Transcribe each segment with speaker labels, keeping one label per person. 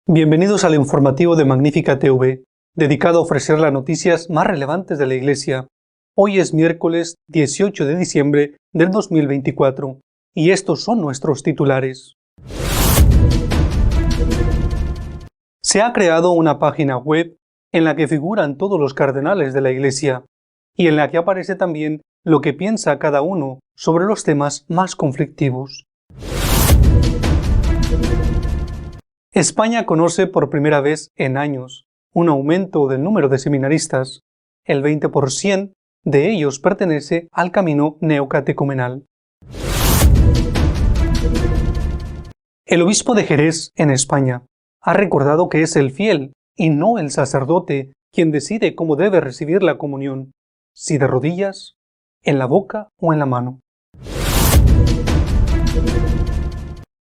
Speaker 1: Bienvenidos al informativo de Magnífica TV, dedicado a ofrecer las noticias más relevantes de la Iglesia. Hoy es miércoles 18 de diciembre del 2024 y estos son nuestros titulares. Se ha creado una página web en la que figuran todos los cardenales de la Iglesia y en la que aparece también lo que piensa cada uno sobre los temas más conflictivos. España conoce por primera vez en años un aumento del número de seminaristas. El 20% de ellos pertenece al camino neocatecumenal. El obispo de Jerez, en España, ha recordado que es el fiel y no el sacerdote quien decide cómo debe recibir la comunión, si de rodillas, en la boca o en la mano.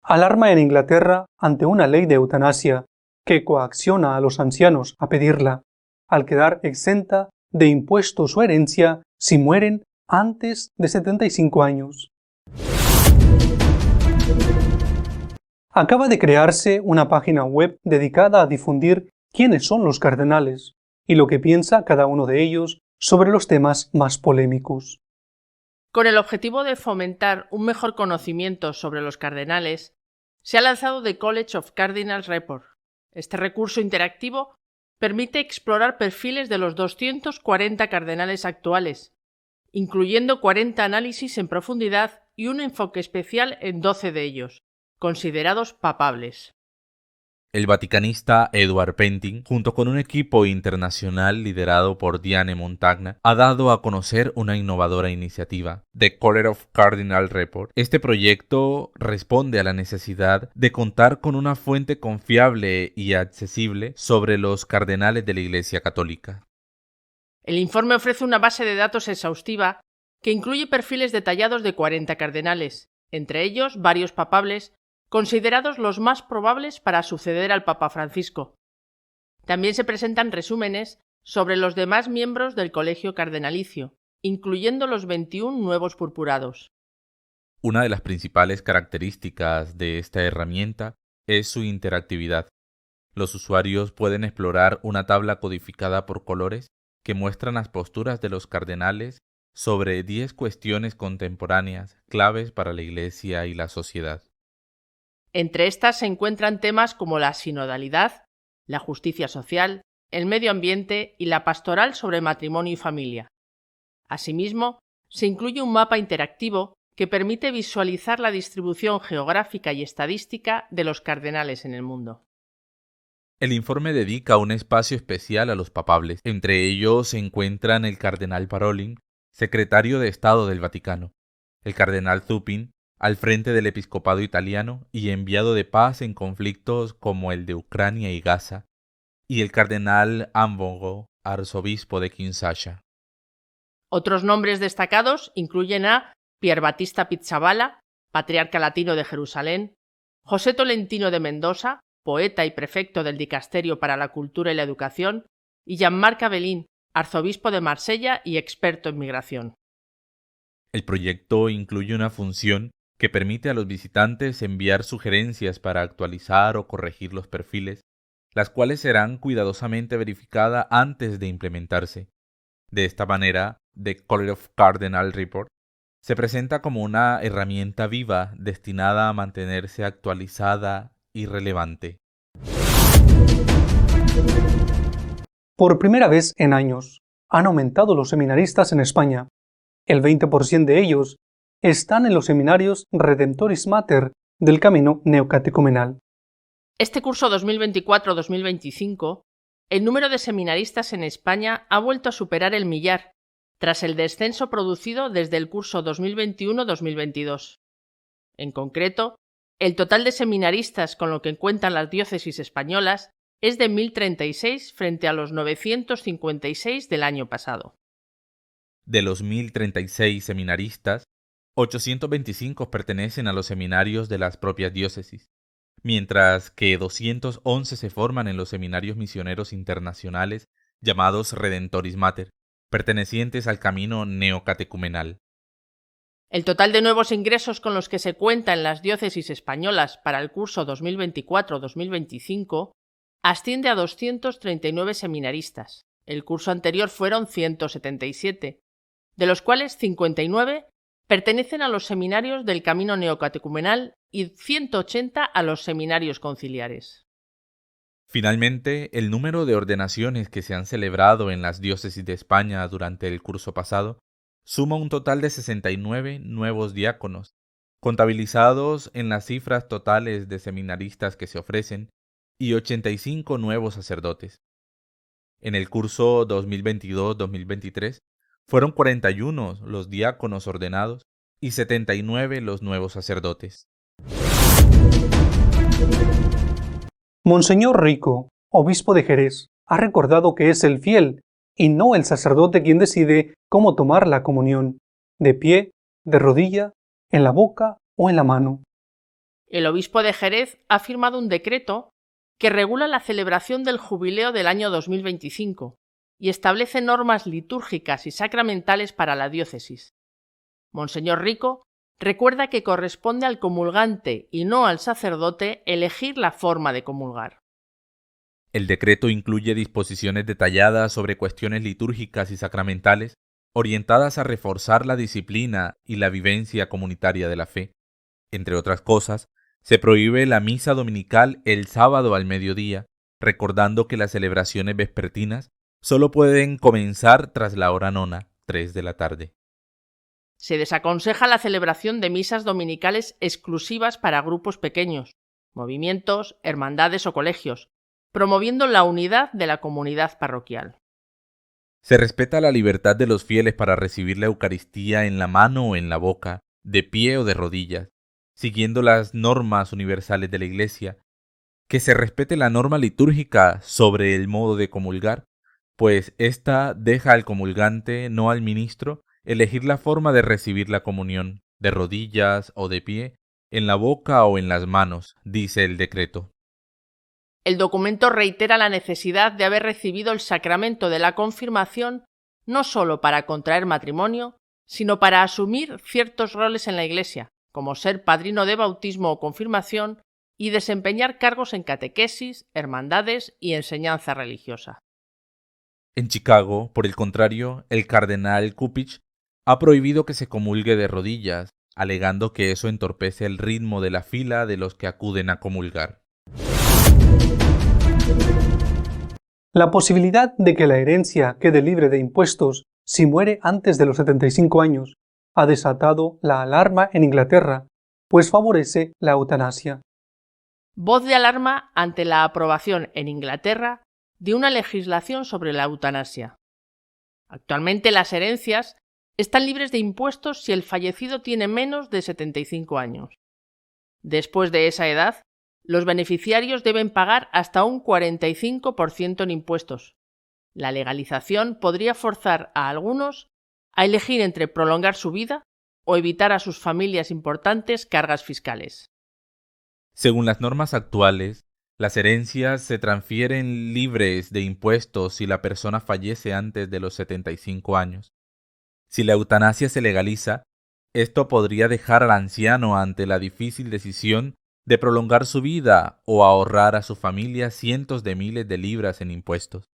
Speaker 1: Alarma en Inglaterra ante una ley de eutanasia que coacciona a los ancianos a pedirla, al quedar exenta de impuestos o herencia si mueren antes de 75 años. Acaba de crearse una página web dedicada a difundir quiénes son los cardenales y lo que piensa cada uno de ellos sobre los temas más polémicos.
Speaker 2: Con el objetivo de fomentar un mejor conocimiento sobre los cardenales, se ha lanzado The College of Cardinals Report. Este recurso interactivo permite explorar perfiles de los 240 cardenales actuales, incluyendo 40 análisis en profundidad y un enfoque especial en 12 de ellos, considerados papables.
Speaker 3: El vaticanista Edward Pentin, junto con un equipo internacional liderado por Diane Montagna, ha dado a conocer una innovadora iniciativa, The College of Cardinals Report. Este proyecto responde a la necesidad de contar con una fuente confiable y accesible sobre los cardenales de la Iglesia Católica.
Speaker 2: El informe ofrece una base de datos exhaustiva que incluye perfiles detallados de 40 cardenales, entre ellos varios papables, considerados los más probables para suceder al Papa Francisco. También se presentan resúmenes sobre los demás miembros del colegio cardenalicio, incluyendo los 21 nuevos purpurados.
Speaker 3: Una de las principales características de esta herramienta es su interactividad. Los usuarios pueden explorar una tabla codificada por colores que muestran las posturas de los cardenales sobre 10 cuestiones contemporáneas claves para la Iglesia y la sociedad.
Speaker 2: Entre estas se encuentran temas como la sinodalidad, la justicia social, el medio ambiente y la pastoral sobre matrimonio y familia. Asimismo, se incluye un mapa interactivo que permite visualizar la distribución geográfica y estadística de los cardenales en el mundo.
Speaker 3: El informe dedica un espacio especial a los papables. Entre ellos se encuentran el cardenal Parolin, secretario de Estado del Vaticano, el cardenal Zupin, al frente del episcopado italiano y enviado de paz en conflictos como el de Ucrania y Gaza, y el cardenal Ambongo, arzobispo de Kinshasa.
Speaker 2: Otros nombres destacados incluyen a Pier Battista Pizzaballa, patriarca latino de Jerusalén, José Tolentino de Mendoza, poeta y prefecto del Dicasterio para la Cultura y la Educación, y Jean-Marc Abelin, arzobispo de Marsella y experto en migración.
Speaker 3: El proyecto incluye una función que permite a los visitantes enviar sugerencias para actualizar o corregir los perfiles, las cuales serán cuidadosamente verificadas antes de implementarse. De esta manera, The College of Cardinals Report se presenta como una herramienta viva destinada a mantenerse actualizada y relevante.
Speaker 1: Por primera vez en años, han aumentado los seminaristas en España. El 20% de ellos están en los seminarios Redemptoris Mater del camino neocatecumenal.
Speaker 2: Este curso 2024-2025, el número de seminaristas en España ha vuelto a superar el millar, tras el descenso producido desde el curso 2021-2022. En concreto, el total de seminaristas con lo que cuentan las diócesis españolas es de 1.036 frente a los 956 del año pasado.
Speaker 3: De los 1.036 seminaristas, 825 pertenecen a los seminarios de las propias diócesis, mientras que 211 se forman en los seminarios misioneros internacionales llamados Redemptoris Mater, pertenecientes al camino neocatecumenal.
Speaker 2: El total de nuevos ingresos con los que se cuenta en las diócesis españolas para el curso 2024-2025 asciende a 239 seminaristas. El curso anterior fueron 177, de los cuales 59 pertenecen a los seminarios del camino neocatecumenal y 180 a los seminarios conciliares.
Speaker 3: Finalmente, el número de ordenaciones que se han celebrado en las diócesis de España durante el curso pasado suma un total de 69 nuevos diáconos, contabilizados en las cifras totales de seminaristas que se ofrecen, y 85 nuevos sacerdotes. En el curso 2022-2023 fueron 41 los diáconos ordenados y 79 los nuevos sacerdotes.
Speaker 1: Monseñor Rico, obispo de Jerez, ha recordado que es el fiel y no el sacerdote quien decide cómo tomar la comunión, de pie, de rodilla, en la boca o en la mano.
Speaker 2: El obispo de Jerez ha firmado un decreto que regula la celebración del jubileo del año 2025 y establece normas litúrgicas y sacramentales para la diócesis. Monseñor Rico recuerda que corresponde al comulgante y no al sacerdote elegir la forma de comulgar.
Speaker 3: El decreto incluye disposiciones detalladas sobre cuestiones litúrgicas y sacramentales orientadas a reforzar la disciplina y la vivencia comunitaria de la fe. Entre otras cosas, se prohíbe la misa dominical el sábado al mediodía, recordando que las celebraciones vespertinas solo pueden comenzar tras la hora nona, 3 de la tarde.
Speaker 2: Se desaconseja la celebración de misas dominicales exclusivas para grupos pequeños, movimientos, hermandades o colegios, promoviendo la unidad de la comunidad parroquial.
Speaker 3: Se respeta la libertad de los fieles para recibir la Eucaristía en la mano o en la boca, de pie o de rodillas, siguiendo las normas universales de la Iglesia. Que se respete la norma litúrgica sobre el modo de comulgar, pues ésta deja al comulgante, no al ministro, elegir la forma de recibir la comunión, de rodillas o de pie, en la boca o en las manos, dice el decreto.
Speaker 2: El documento reitera la necesidad de haber recibido el sacramento de la confirmación no solo para contraer matrimonio, sino para asumir ciertos roles en la Iglesia, como ser padrino de bautismo o confirmación y desempeñar cargos en catequesis, hermandades y enseñanza religiosa.
Speaker 3: En Chicago, por el contrario, el cardenal Cupich ha prohibido que se comulgue de rodillas, alegando que eso entorpece el ritmo de la fila de los que acuden a comulgar.
Speaker 1: La posibilidad de que la herencia quede libre de impuestos si muere antes de los 75 años ha desatado la alarma en Inglaterra, pues favorece la eutanasia.
Speaker 2: Voz de alarma ante la aprobación en Inglaterra de una legislación sobre la eutanasia. Actualmente las herencias están libres de impuestos si el fallecido tiene menos de 75 años. Después de esa edad, los beneficiarios deben pagar hasta un 45% en impuestos. La legalización podría forzar a algunos a elegir entre prolongar su vida o evitar a sus familias importantes cargas fiscales.
Speaker 3: Según las normas actuales, las herencias se transfieren libres de impuestos si la persona fallece antes de los 75 años. Si la eutanasia se legaliza, esto podría dejar al anciano ante la difícil decisión de prolongar su vida o ahorrar a su familia cientos de miles de libras en impuestos.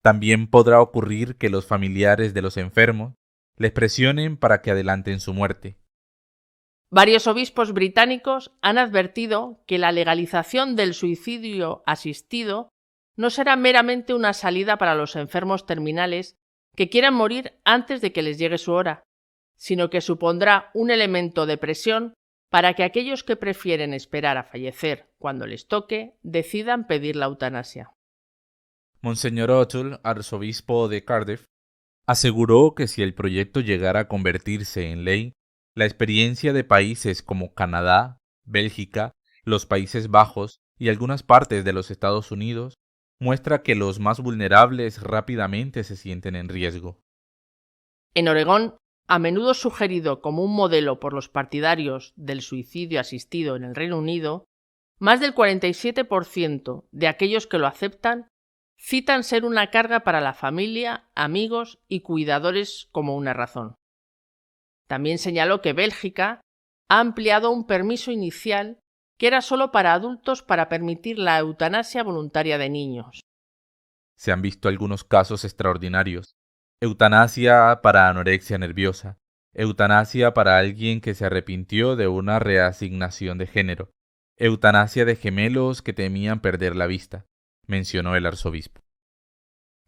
Speaker 3: También podrá ocurrir que los familiares de los enfermos les presionen para que adelanten su muerte.
Speaker 2: Varios obispos británicos han advertido que la legalización del suicidio asistido no será meramente una salida para los enfermos terminales que quieran morir antes de que les llegue su hora, sino que supondrá un elemento de presión para que aquellos que prefieren esperar a fallecer cuando les toque decidan pedir la eutanasia.
Speaker 3: Monseñor O'Toole, arzobispo de Cardiff, aseguró que si el proyecto llegara a convertirse en ley, la experiencia de países como Canadá, Bélgica, los Países Bajos y algunas partes de los Estados Unidos muestra que los más vulnerables rápidamente se sienten en riesgo.
Speaker 2: En Oregón, a menudo sugerido como un modelo por los partidarios del suicidio asistido en el Reino Unido, más del 47% de aquellos que lo aceptan citan ser una carga para la familia, amigos y cuidadores como una razón. También señaló que Bélgica ha ampliado un permiso inicial que era solo para adultos para permitir la eutanasia voluntaria de niños.
Speaker 3: Se han visto algunos casos extraordinarios. Eutanasia para anorexia nerviosa, eutanasia para alguien que se arrepintió de una reasignación de género, eutanasia de gemelos que temían perder la vista, mencionó el arzobispo.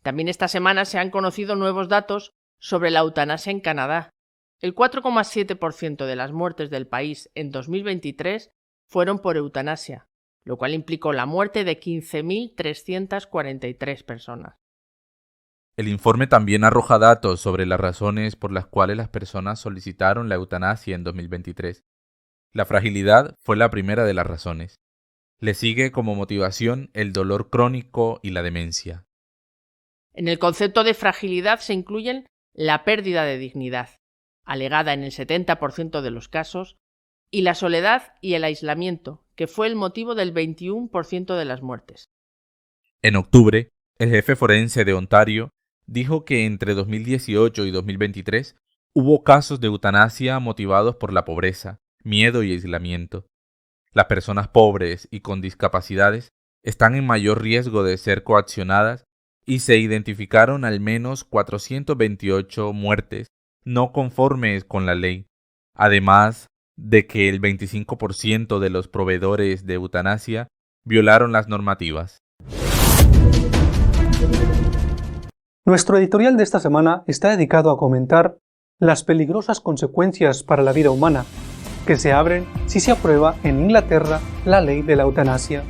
Speaker 2: También esta semana se han conocido nuevos datos sobre la eutanasia en Canadá. El 4,7% de las muertes del país en 2023 fueron por eutanasia, lo cual implicó la muerte de 15.343 personas.
Speaker 3: El informe también arroja datos sobre las razones por las cuales las personas solicitaron la eutanasia en 2023. La fragilidad fue la primera de las razones. Le sigue como motivación el dolor crónico y la demencia.
Speaker 2: En el concepto de fragilidad se incluyen la pérdida de dignidad, alegada en el 70% de los casos, y la soledad y el aislamiento, que fue el motivo del 21% de las muertes.
Speaker 3: En octubre, el jefe forense de Ontario dijo que entre 2018 y 2023 hubo casos de eutanasia motivados por la pobreza, miedo y aislamiento. Las personas pobres y con discapacidades están en mayor riesgo de ser coaccionadas y se identificaron al menos 428 muertes no conformes con la ley, además de que el 25% de los proveedores de eutanasia violaron las normativas.
Speaker 1: Nuestro editorial de esta semana está dedicado a comentar las peligrosas consecuencias para la vida humana que se abren si se aprueba en Inglaterra la ley de la eutanasia.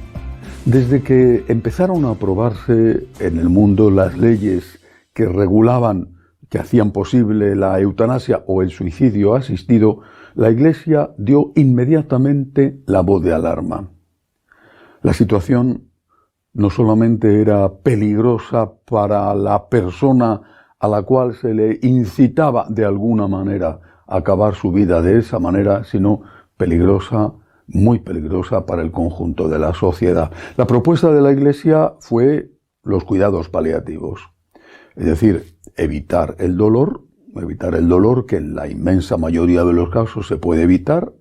Speaker 4: Desde que empezaron a aprobarse en el mundo las leyes que regulaban, que hacían posible la eutanasia o el suicidio asistido, la Iglesia dio inmediatamente la voz de alarma. La situación no solamente era peligrosa para la persona a la cual se le incitaba de alguna manera a acabar su vida de esa manera, sino peligrosa, muy peligrosa para el conjunto de la sociedad. La propuesta de la Iglesia fue los cuidados paliativos, es decir, evitar el dolor que en la inmensa mayoría de los casos se puede evitar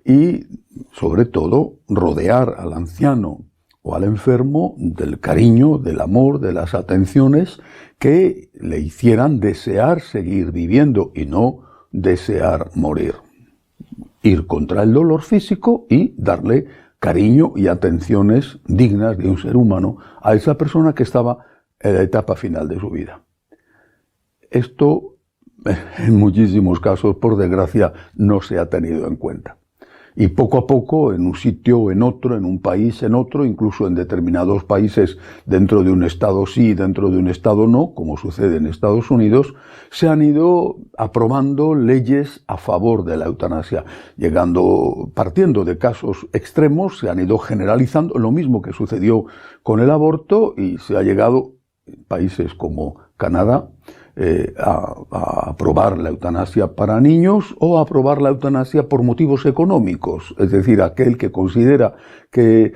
Speaker 4: y, sobre todo, rodear al anciano o al enfermo del cariño, del amor, de las atenciones que le hicieran desear seguir viviendo y no desear morir. Ir contra el dolor físico y darle cariño y atenciones dignas de un ser humano a esa persona que estaba en la etapa final de su vida. Esto, en muchísimos casos, por desgracia, no se ha tenido en cuenta. Y poco a poco, en un sitio, en otro, en un país, en otro, incluso en determinados países, dentro de un estado sí, dentro de un estado no, como sucede en Estados Unidos, se han ido aprobando leyes a favor de la eutanasia. Partiendo de casos extremos, se han ido generalizando, lo mismo que sucedió con el aborto, y se ha llegado, en países como Canadá, a aprobar la eutanasia para niños o a aprobar la eutanasia por motivos económicos, es decir, aquel que considera que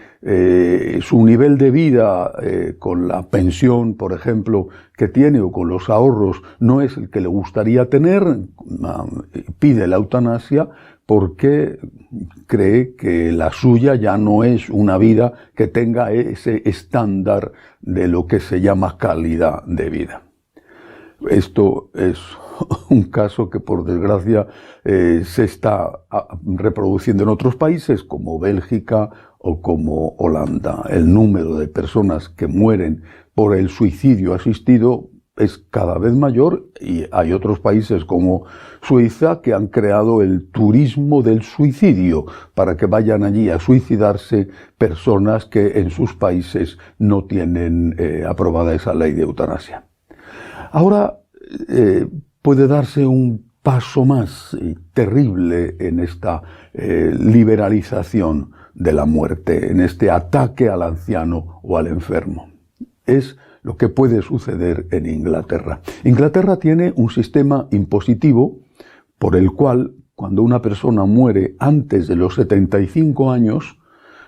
Speaker 4: su nivel de vida con la pensión, por ejemplo, que tiene o con los ahorros no es el que le gustaría tener, pide la eutanasia porque cree que la suya ya no es una vida que tenga ese estándar de lo que se llama calidad de vida. Esto es un caso que, por desgracia, se está reproduciendo en otros países como Bélgica o como Holanda. El número de personas que mueren por el suicidio asistido es cada vez mayor y hay otros países como Suiza que han creado el turismo del suicidio para que vayan allí a suicidarse personas que en sus países no tienen aprobada esa ley de eutanasia. Ahora puede darse un paso más terrible en esta liberalización de la muerte, en este ataque al anciano o al enfermo. Es lo que puede suceder en Inglaterra. Inglaterra tiene un sistema impositivo por el cual, cuando una persona muere antes de los 75 años,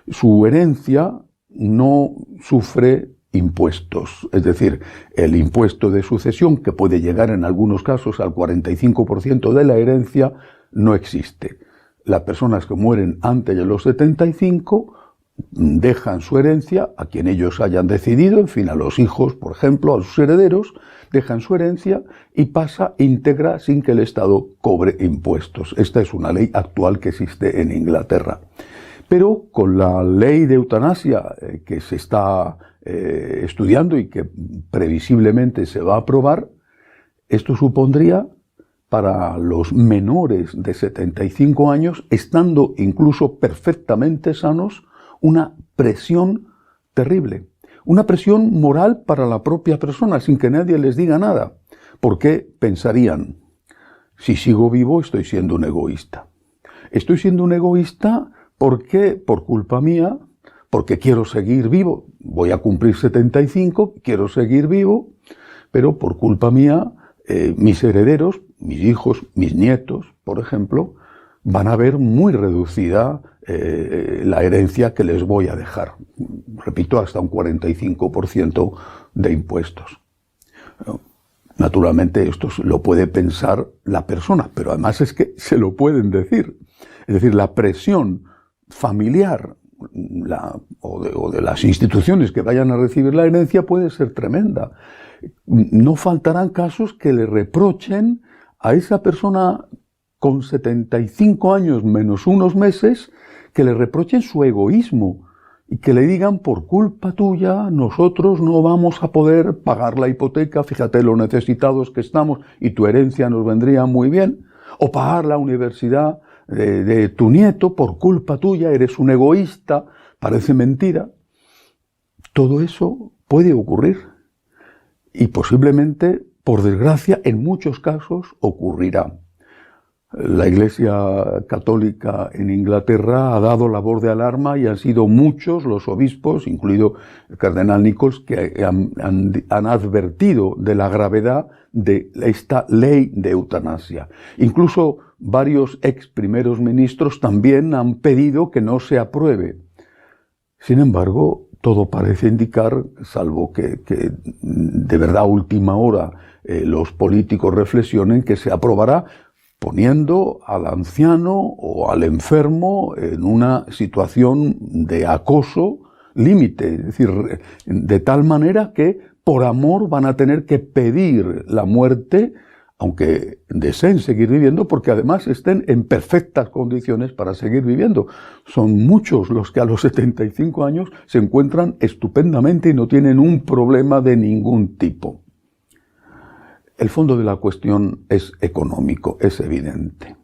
Speaker 4: su herencia no sufre impuestos. Es decir, el impuesto de sucesión, que puede llegar en algunos casos al 45% de la herencia, no existe. Las personas que mueren antes de los 75 dejan su herencia a quien ellos hayan decidido, en fin, a los hijos, por ejemplo, a sus herederos, dejan su herencia y pasa íntegra sin que el Estado cobre impuestos. Esta es una ley actual que existe en Inglaterra. Pero con la ley de eutanasia que se está estudiando y que previsiblemente se va a aprobar, esto supondría para los menores de 75 años, estando incluso perfectamente sanos, una presión terrible. Una presión moral para la propia persona, sin que nadie les diga nada. Porque pensarían, si sigo vivo estoy siendo un egoísta. Estoy siendo un egoísta porque, por culpa mía, porque quiero seguir vivo. Voy a cumplir 75, quiero seguir vivo, pero por culpa mía, mis herederos, mis hijos, mis nietos, por ejemplo, van a ver muy reducida la herencia que les voy a dejar. Repito, hasta un 45% de impuestos. Naturalmente esto lo puede pensar la persona, pero además es que se lo pueden decir. Es decir, la presión familiar o de las instituciones que vayan a recibir la herencia puede ser tremenda. No faltarán casos que le reprochen a esa persona con 75 años menos unos meses, que le reprochen su egoísmo y que le digan, por culpa tuya nosotros no vamos a poder pagar la hipoteca, fíjate lo necesitados que estamos y tu herencia nos vendría muy bien, o pagar la universidad de tu nieto, por culpa tuya eres un egoísta, parece mentira. Todo eso puede ocurrir y posiblemente, por desgracia, en muchos casos ocurrirá. La Iglesia Católica en Inglaterra ha dado la voz de alarma y han sido muchos los obispos, incluido el cardenal Nichols, que han advertido de la gravedad de esta ley de eutanasia. Incluso varios ex primeros ministros también han pedido que no se apruebe. Sin embargo, todo parece indicar, salvo que de verdad a última hora los políticos reflexionen, que se aprobará poniendo al anciano o al enfermo en una situación de acoso límite, es decir, de tal manera que por amor van a tener que pedir la muerte, aunque deseen seguir viviendo, porque además estén en perfectas condiciones para seguir viviendo. Son muchos los que a los 75 años se encuentran estupendamente y no tienen un problema de ningún tipo. El fondo de la cuestión es económico, es evidente.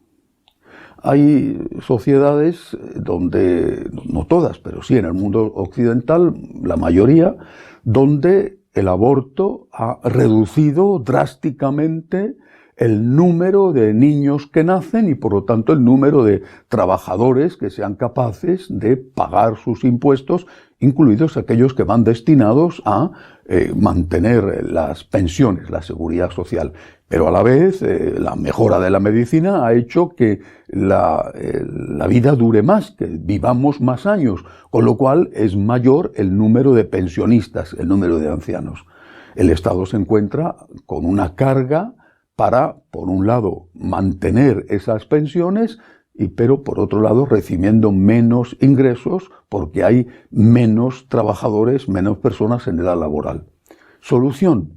Speaker 4: Hay sociedades donde, no todas, pero sí en el mundo occidental, la mayoría, donde el aborto ha reducido drásticamente el número de niños que nacen y por lo tanto el número de trabajadores que sean capaces de pagar sus impuestos, incluidos aquellos que van destinados a mantener las pensiones, la seguridad social. Pero a la vez la mejora de la medicina ha hecho que la vida dure más, que vivamos más años, con lo cual es mayor el número de pensionistas, el número de ancianos. El Estado se encuentra con una carga para, por un lado, mantener esas pensiones, pero por otro lado recibiendo menos ingresos porque hay menos trabajadores, menos personas en edad laboral. Solución.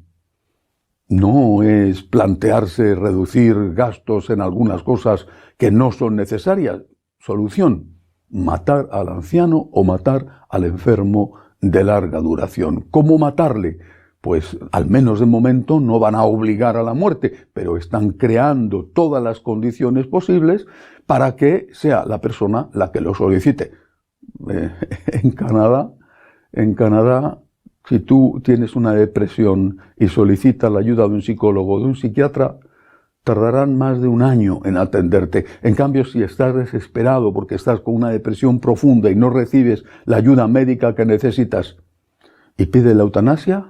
Speaker 4: No es plantearse reducir gastos en algunas cosas que no son necesarias. Solución. Matar al anciano o matar al enfermo de larga duración. ¿Cómo matarle? Pues al menos de momento no van a obligar a la muerte, pero están creando todas las condiciones posibles para que sea la persona la que lo solicite. En Canadá, si tú tienes una depresión y solicitas la ayuda de un psicólogo o de un psiquiatra, tardarán más de un año en atenderte. En cambio, si estás desesperado porque estás con una depresión profunda y no recibes la ayuda médica que necesitas y pides la eutanasia,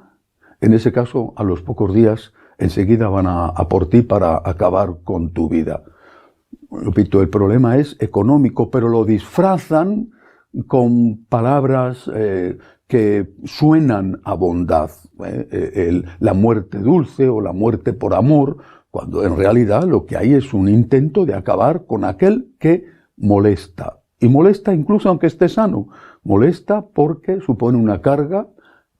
Speaker 4: en ese caso, a los pocos días, enseguida van a por ti para acabar con tu vida. Repito, el problema es económico, pero lo disfrazan con palabras que suenan a bondad, la muerte dulce o la muerte por amor, cuando en realidad lo que hay es un intento de acabar con aquel que molesta. Y molesta incluso aunque esté sano. Molesta porque supone una carga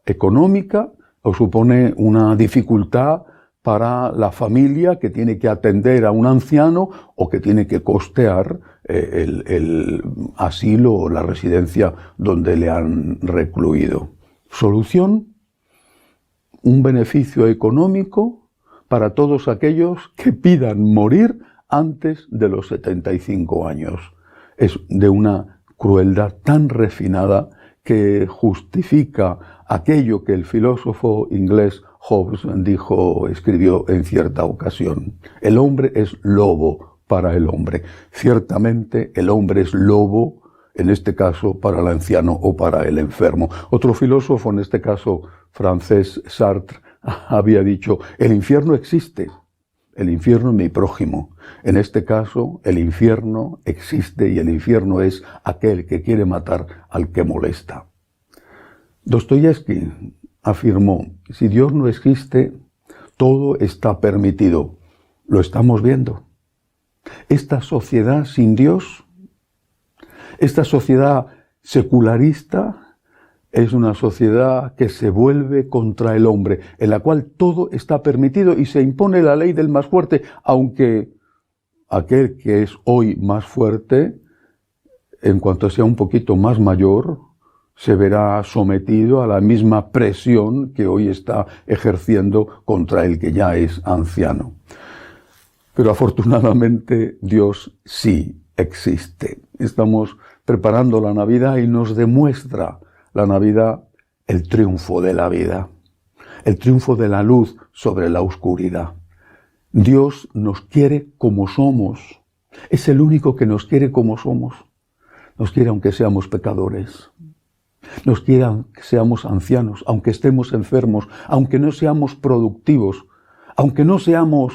Speaker 4: económica o supone una dificultad para la familia que tiene que atender a un anciano o que tiene que costear el asilo o la residencia donde le han recluido. Solución: un beneficio económico para todos aquellos que pidan morir antes de los 75 años. Es de una crueldad tan refinada que justifica aquello que el filósofo inglés Hobbes escribió en cierta ocasión. El hombre es lobo para el hombre. Ciertamente el hombre es lobo, en este caso, para el anciano o para el enfermo. Otro filósofo, en este caso francés, Sartre, había dicho: el infierno existe, el infierno es mi prójimo. En este caso, el infierno existe y el infierno es aquel que quiere matar al que molesta. Dostoyevski afirmó: si Dios no existe, todo está permitido. Lo estamos viendo. Esta sociedad sin Dios, esta sociedad secularista, es una sociedad que se vuelve contra el hombre, en la cual todo está permitido y se impone la ley del más fuerte, aunque aquel que es hoy más fuerte, en cuanto sea un poquito más mayor, se verá sometido a la misma presión que hoy está ejerciendo contra el que ya es anciano. Pero afortunadamente Dios sí existe. Estamos preparando la Navidad y nos demuestra la Navidad el triunfo de la vida, el triunfo de la luz sobre la oscuridad. Dios nos quiere como somos. Es el único que nos quiere como somos. Nos quiere aunque seamos pecadores. Nos quiere aunque seamos ancianos, aunque estemos enfermos, aunque no seamos productivos, aunque no seamos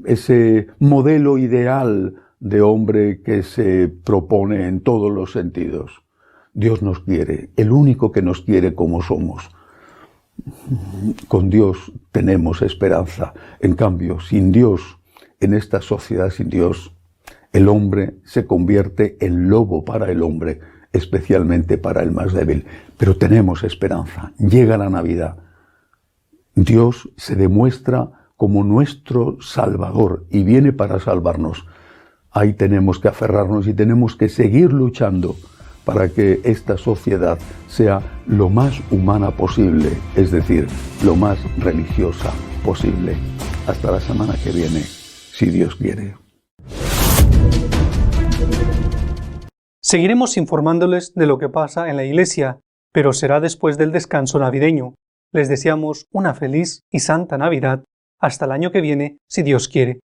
Speaker 4: ese modelo ideal de hombre que se propone en todos los sentidos. Dios nos quiere, el único que nos quiere como somos. Con Dios tenemos esperanza. En cambio, sin Dios, en esta sociedad sin Dios, el hombre se convierte en lobo para el hombre, especialmente para el más débil. Pero tenemos esperanza. Llega la Navidad. Dios se demuestra como nuestro Salvador y viene para salvarnos. Ahí tenemos que aferrarnos y tenemos que seguir luchando para que esta sociedad sea lo más humana posible, es decir, lo más religiosa posible. Hasta la semana que viene, si Dios quiere.
Speaker 1: Seguiremos informándoles de lo que pasa en la Iglesia, pero será después del descanso navideño. Les deseamos una feliz y santa Navidad. Hasta el año que viene, si Dios quiere.